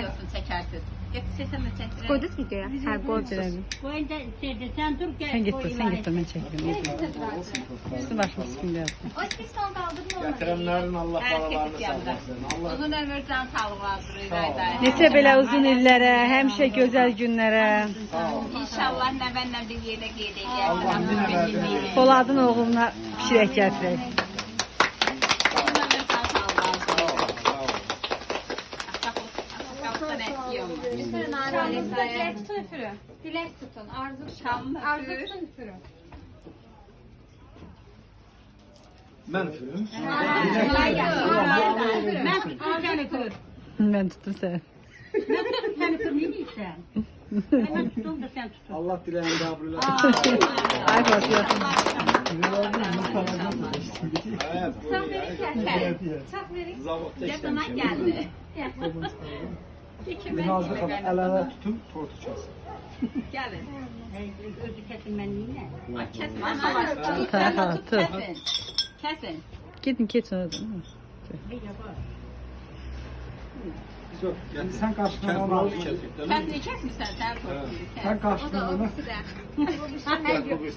Videosunu çekersiz. Git sesini çektirelim. Koydunuz videoya? Ha koydunuz. Sen dur gel. Sen git ben çekeyim. Üstü başım sıkıntı yok. O sistem kaldırma onu. Getirenlerin Allah Herkes balalarını yanında. saklasın. Allah Uzun ömür, can sağlığı vardır. İlayda. Neçə belə uzun illərə, həmişə gözəl günlərə. İnşallah nəvənlə bir yerdə qeyd Allah yine verdi. edəyək. Poladın oğluna pişirək gətirək. Uzun ömür, can sağlığı vardır. Sağ ol, sağ ol. Kaptan eskiyor mu? Üfürün abi. Dilek tutun üfürün. Dilek tutun. Arzu tutun. Arzu tutun üfürün. Ben üfürüm. Mən tutdum sən. Allah dileğini kabul eylesin. Ay Fatih. Evet, bu Sağ iyi. verin kendine. Sağ verin. Zavutta Yakına işlemişim. geldi. Nazlı kadar el ele tutun, tortu çalsın. Gelin. Özü kesilmenliğine. Kesin. Sen Tut, tut. kesin. Kesin. Gidin keçin oradan. Yok, yani sen karşına onu al. Kesini kesmişsen sen korkuyorsun. Sen karşına onu.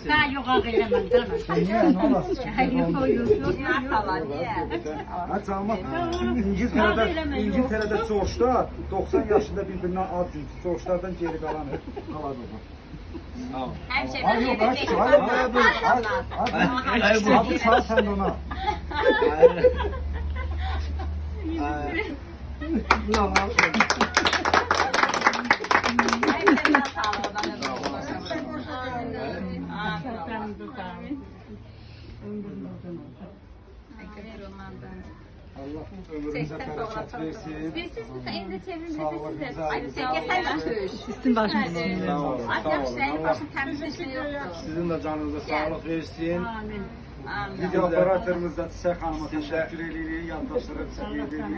Daha yok ağlayamam canım. Niye? Ne olasın? Maşallah diye. Hadi ama İngiltere'de soğuşlar 90 yaşında birbirinden ad günü soğuşlardan geri kalan kalan olur. Sağ ol. Her şey Hayır yok hayır hayır abi sağ sen de ona. Ulan abi. Allah ömrünüze bereket versin. Bir siz bu elinde çevirin. Sağlığınıza Üstün başım Sağ olun, sağ olun. Allah sizin de canınıza sağlık versin. Video operatörümüz da Çiçek Hanım'a teşekkür ediyoruz. Yandaşlara teşekkür ediyoruz.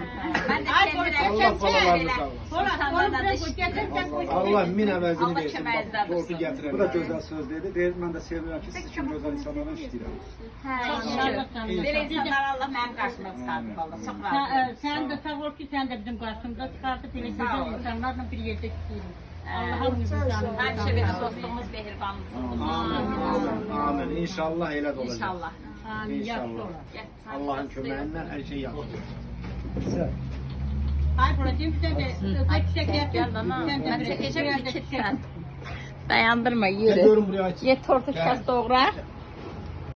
Allah balalarını sağ olsun. Allah min əvəzini versin. Bak, tortu gətirən. Bu da gözəl söz dedi. Deyir, mən də sevirəm ki, siz kimi gözəl insanlarla işləyirəm. Böyle insanlar Allah benim karşıma çıkardı valla. Çok razı. Sen de sağ ol ki sen de bizim karşımıza çıkartıp böyle güzel insanlarla bir yerde tutuyoruz. Allah'ım Hemşe benim dostumuz, mehribanımız. Amin. İnşallah elə də olacaq. İnşallah. İnşallah. Allah'ın köməyindən hər şey yaxşı. Ay Buracığım sen de çiçek Gel bana. Ben çekeceğim bir gitsen. Dayandırma Ne yürü. görün buraya aç. Ye tortu kes doğra.